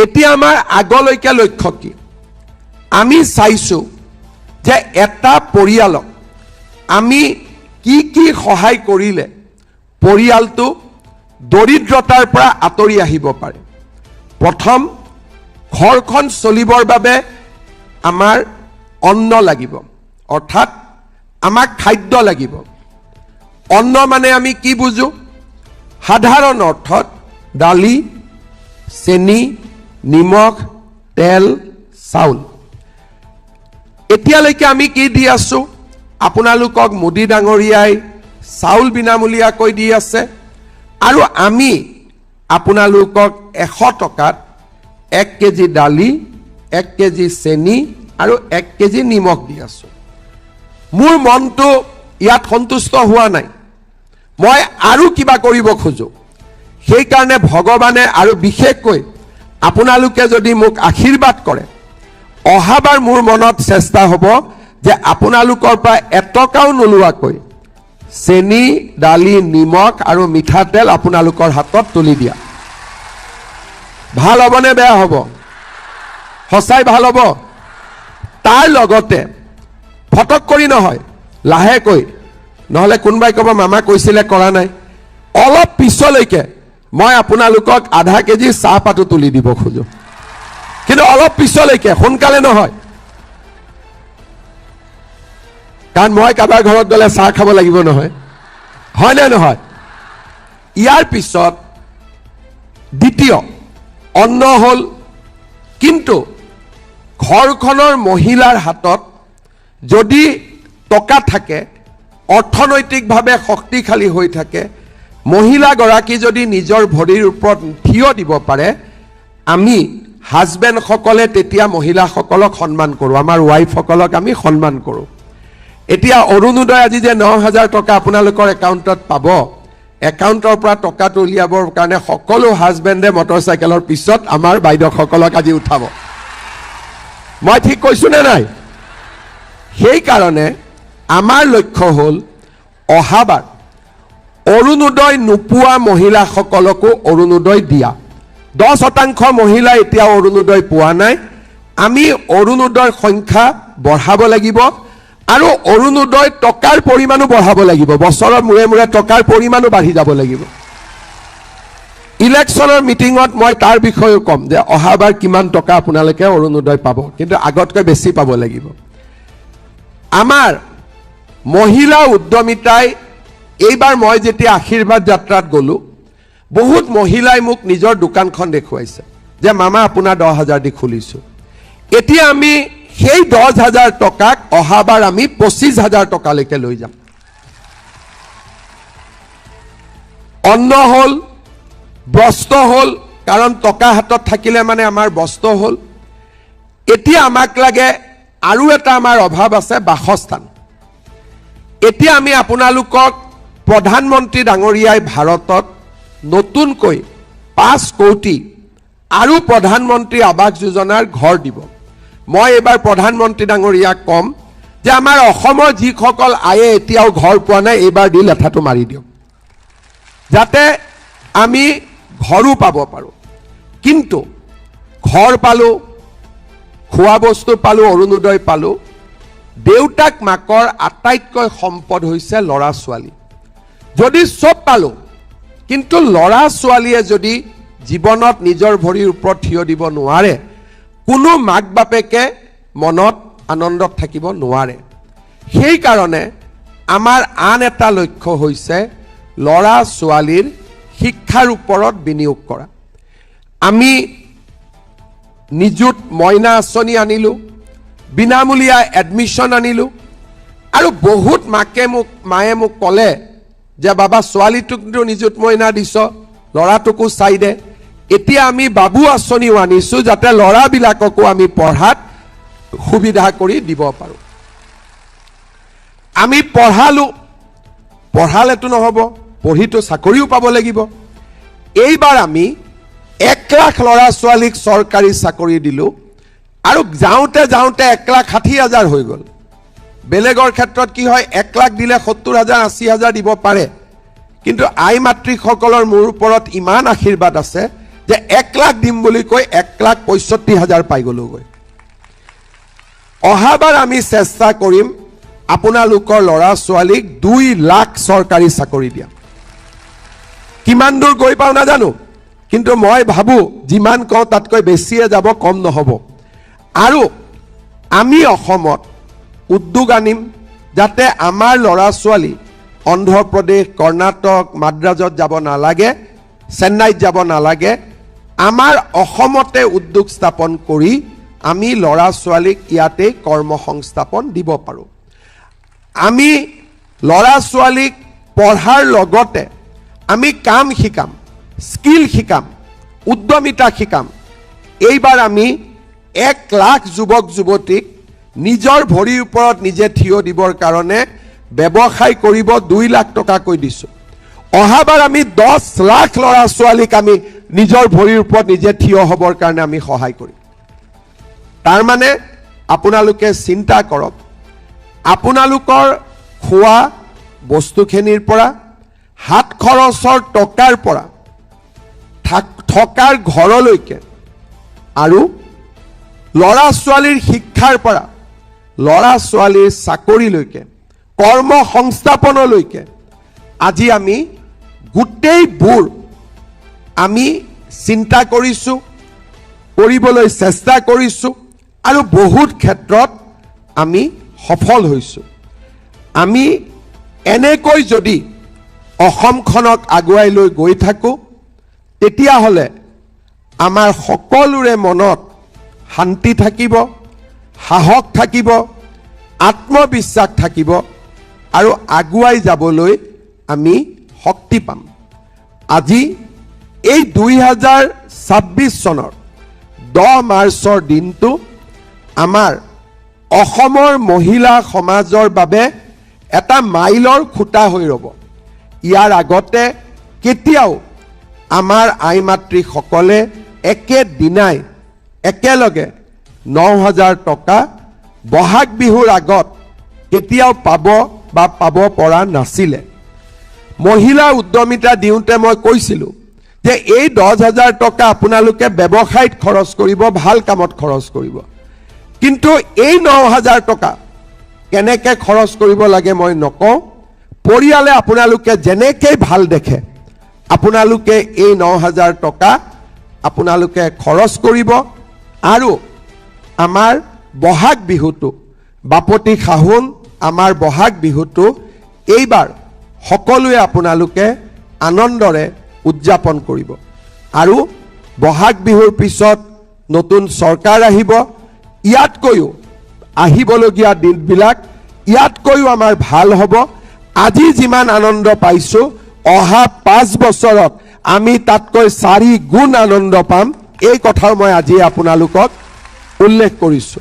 এতিয়া আমাৰ আগলৈকে লক্ষ্য কি? আমি চাইছোঁ যে এটা পৰিয়ালক আমি কি কি সহায় কৰিলে পৰিয়ালটো দৰিদ্ৰতাৰ পৰা আঁতৰি আহিব পাৰে। প্ৰথম, ঘৰখন চলিবৰ বাবে আমাৰ অন্ন লাগিব, অৰ্থাৎ আমাক খাদ্য লাগিব। অন্ন মানে আমি কি বুজো? সাধাৰণ অৰ্থত দালি, চেনি, নিমখ, তেল, চাউল। এতিয়ালৈকে আমি কি দি আছো? আপোনালোকক মোদী ডাঙৰীয়াই চাউল বিনামূলীয়াকৈ দি আছে, আৰু আমি আপোনালোকক 100 টকাত 1 কেজি দালি, 1 কেজি চেনি আৰু 1 কেজি নিমখ দি আছো। মোৰ মনটো ইয়াত সন্তুষ্ট হোৱা নাই, মই আৰু কিবা কৰিব খোজো। সেইকাৰণে ভগৱানে আৰু বিশেষকৈ আপোনালোকে যদি মোক আশীৰ্বাদ কৰে, অহাবাৰ মোৰ মনত চেষ্টা হ'ব যে আপোনালোকৰ পৰা এটকাও নোলোৱাকৈ চেনি, দালি, নিমখ আৰু মিঠাতেল আপোনালোকৰ হাতত তুলি দিয়া। ভাল হ'বনে বেয়া হ'ব? সঁচাই ভাল হ'ব? তাৰ লগতে ফটক কৰি নহয়, লাহেকৈ, নহ'লে কোনোবাই ক'ব মামা কৈছিলে কৰা নাই। অলপ পিছলৈকে মই আপোনালোকক আধা কেজি চাহপাতো তুলি দিব খোজো, কিন্তু অলপ পিছলৈকে, সোনকালে নহয়। কাৰণ মই কাৰোবাৰ ঘৰত গ'লে চাহ খাব লাগিব নহয়, হয় নে নহয়? ইয়াৰ পিছত দ্বিতীয় অন্ন হ'ল, কিন্তু ঘৰখনৰ মহিলাৰ হাতত যদি টকা থাকে, অৰ্থনৈতিকভাৱে শক্তিশালী হৈ থাকে, মহিলাগৰাকী যদি নিজৰ ভৰিৰ ওপৰত থিয় দিব পাৰে, আমি হাজবেণ্ডসকলে তেতিয়া মহিলাসকলক সন্মান কৰোঁ, আমাৰ ৱাইফসকলক আমি সন্মান কৰোঁ। এতিয়া অৰুণোদয় আজি যে 9,000 টকা আপোনালোকৰ একাউণ্টত পাব, একাউণ্টৰ পৰা টকাটো উলিয়াবৰ কাৰণে সকলো হাজবেণ্ডে মটৰচাইকেলৰ পিছত আমাৰ বাইদেউসকলক আজি উঠাব। মই ঠিক কৈছোঁ নে নাই? সেইকাৰণে আমাৰ লক্ষ্য হ'ল অহাবাৰ অৰুণোদয় নোপোৱা মহিলাসকলকো অৰুণোদয় দিয়া। 10% মহিলা এতিয়াও অৰুণোদয় পোৱা নাই। আমি অৰুণোদয়ৰ সংখ্যা বঢ়াব লাগিব, আৰু অৰুণোদয় টকাৰ পৰিমাণো বঢ়াব লাগিব। বছৰৰ মূৰে মূৰে টকাৰ পৰিমাণো বাঢ়ি যাব লাগিব। ইলেকশ্যনৰ মিটিঙত মই তাৰ বিষয়েও ক'ম যে অহাবাৰ কিমান টকা আপোনালোকে অৰুণোদয় পাব, কিন্তু আগতকৈ বেছি পাব লাগিব। আমাৰ মহিলা উদ্যমিতাই এইবাৰ মই যেতিয়া আশীৰ্বাদ যাত্ৰাত গ'লোঁ, বহুত মহিলাই মোক নিজৰ দোকানখন দেখুৱাইছে যে মামা আপোনাৰ 10,000 দি খুলিছোঁ। এতিয়া আমি সেই 10,000 টকাক অহাবাৰ আমি 25,000 টকালৈকে লৈ যাম। অন্ন হ'ল, বস্ত্ৰ হ'ল, কাৰণ টকা হাতত থাকিলে মানে আমাৰ বস্ত্ৰ হ'ল। এতিয়া আমাক লাগে, আৰু এটা আমাৰ অভাৱ আছে, বাসস্থান। এতিয়া আমি আপোনালোকক প্ৰধানমন্ত্ৰী ডাঙৰীয়াই ভাৰতত নতুনকৈ 5 কোটি আৰু প্ৰধানমন্ত্ৰী আৱাস যোজনাৰ ঘৰ দিব। মই এইবাৰ প্ৰধানমন্ত্ৰী ডাঙৰীয়াক ক'ম যে আমাৰ অসমৰ যিসকল আয়ে এতিয়াও ঘৰ পোৱা নাই, এইবাৰ দি লেঠাটো মাৰি দিয়ক, যাতে আমি ঘৰো পাব পাৰোঁ। কিন্তু ঘৰ পালোঁ, খোৱা বস্তু পালোঁ, অৰুণোদয় পালোঁ। দেউতাক মাকৰ আটাইতকৈ সম্পদ হৈছে ল'ৰা ছোৱালী। যদি চব পালোঁ, কিন্তু ল'ৰা ছোৱালীয়ে যদি জীৱনত নিজৰ ভৰিৰ ওপৰত থিয় দিব নোৱাৰে, কোনো মাক বাপেকে মনত আনন্দত থাকিব নোৱাৰে। সেইকাৰণে আমাৰ আন এটা লক্ষ্য হৈছে ল'ৰা ছোৱালীৰ শিক্ষাৰ ওপৰত বিনিয়োগ কৰা। আমি নিযুত মইনা আঁচনি আনিলোঁ, বিনামূলীয়া এডমিশ্যন আনিলোঁ, আৰু বহুত মায়ে মোক ক'লে যে বাবা ছোৱালীটোকতো নিযুত মইনা দিছ, ল'ৰাটোকো চাই দে। এতিয়া আমি বাবু আঁচনিও আনিছোঁ, যাতে ল'ৰাবিলাককো আমি পঢ়াত সুবিধা কৰি দিব পাৰোঁ। আমি পঢ়ালেতো নহ'ব, পঢ়িতো চাকৰিও পাব লাগিব। এইবাৰ আমি 1 লাখ ল'ৰা ছোৱালীক চৰকাৰী চাকৰি দিলোঁ, আৰু যাওঁতে 1,60,000 হৈ গ'ল। বেলেগৰ ক্ষেত্ৰত কি হয়, 1 লাখ দিলে 70,000 80,000 দিব পাৰে, কিন্তু আই মাতৃসকলৰ মোৰ ওপৰত ইমান আশীৰ্বাদ আছে যে 1 লাখ দিম বুলি কৈ 1,65,000 পাই গলোগৈ অহাবাৰ আমি চেষ্টা কৰিম আপোনালোকৰ ল'ৰা ছোৱালীক 2 লাখ চৰকাৰী চাকৰি দিয়া কিমান দূৰ গৈ পাও নাজানো কিন্তু মই ভাবো যিমান কওঁ তাতকৈ বেছিয়ে যাব কম নহব আৰু আমি অসমত উদ্যোগ আনিম যাতে আমাৰ ল'ৰা ছোৱালী অন্ধ্ৰপ্ৰদেশ কৰ্ণাটক মাদ্ৰাজত যাব নালাগে চেন্নাইত যাব নালাগে আমাৰ অসমতে উদ্যোগ স্থাপন কৰি আমি ল'ৰা ছোৱালীক ইয়াতে কৰ্মসংস্থাপন দিব পাৰো আমি ল'ৰা ছোৱালীক পঢ়াৰ লগতে আমি কাম শিকাম স্কিল শিকাম উদ্যমিতা শিকাম এইবাৰ আমি 1 লাখ যুৱক যুৱতীক নিজৰ ভৰিৰ ওপৰত নিজে থিয় দিবৰ কাৰণে ব্যৱসায় কৰিব 2 লাখ টকা কৈ দিছো অহাবাৰ আমি 10 লাখ ল'ৰা ছোৱালীক আমি নিজৰ ভৰিৰ ওপৰত নিজে থিয় হ'বৰ কাৰণে আমি সহায় কৰিম তাৰ মানে আপোনালোকে চিন্তা কৰক আপোনালোকৰ খোৱা বস্তুখিনিৰ পৰা হাত খৰচৰ টকাৰ পৰা থকাৰ ঘৰলৈকে আৰু ল'ৰা ছোৱালীৰ শিক্ষাৰ পৰা ল'ৰা ছোৱালীৰ চাকৰিলৈকে কৰ্মসংস্থাপনলৈকে আজি আমি গোটেইবোৰ আমি চিন্তা কৰিছো কৰিবলৈ চেষ্টা কৰিছো আৰু বহুত ক্ষেত্ৰত আমি সফল হৈছো আমি এনেকৈ যদি অসমখনক আগুৱাই লৈ গৈ থাকো তেতিয়া হলে আমাৰ সকলোৰে মনত শান্তি থাকিব সাহস থাকিব আত্মবিশ্বাস থাকিব আৰু আগুৱাই যাবলৈ আমি শক্তি পাম আজি এই 2026 চনৰ 10 মাৰ্চৰ দিনটো আমাৰ অসমৰ মহিলা সমাজৰ বাবে এটা মাইলৰ খুঁটা হৈ ৰব ইয়াৰ আগতে কেতিয়াও আমাৰ আই মাতৃসকলে একেদিনাই একেলগে 9,000 টকা বহাগ বিহুৰ আগত কেতিয়াও পাব পৰা নাছিলে মহিলা উদ্যমিতা দিওঁতে মই কৈছিলো যে এই 10,000 টকা আপোনালোকে ব্যৱসায়ত খৰচ কৰিব ভাল কামত খৰচ কৰিব কিন্তু এই 9,000 টকা কেনেকৈ খৰচ কৰিব লাগে মই নকওঁ পৰিয়ালে আপোনালোকে যেনেকৈ ভাল দেখে আপোনালোকে এই 9,000 টকা আপোনালোকে খৰচ কৰিব আৰু আমাৰ বহাগ বিহুটো বাপতি খাহুন আমাৰ বহাগ বিহুটো এইবাৰ সকলোৱে আপোনালোকে আনন্দৰে উদযাপন কৰিব আৰু বহাগ বিহুৰ পিছত নতুন চৰকাৰ আহিব ইয়াতকৈও আহিবলগীয়া দিনবিলাক ইয়াতকৈও আমাৰ ভাল হ'ব আজি যিমান আনন্দ পাইছো অহা 5 বছৰত আমি তাতকৈ 4 গুণ আনন্দ পাম এই কথা মই আজি আপোনালোকক উল্লেখ কৰিছো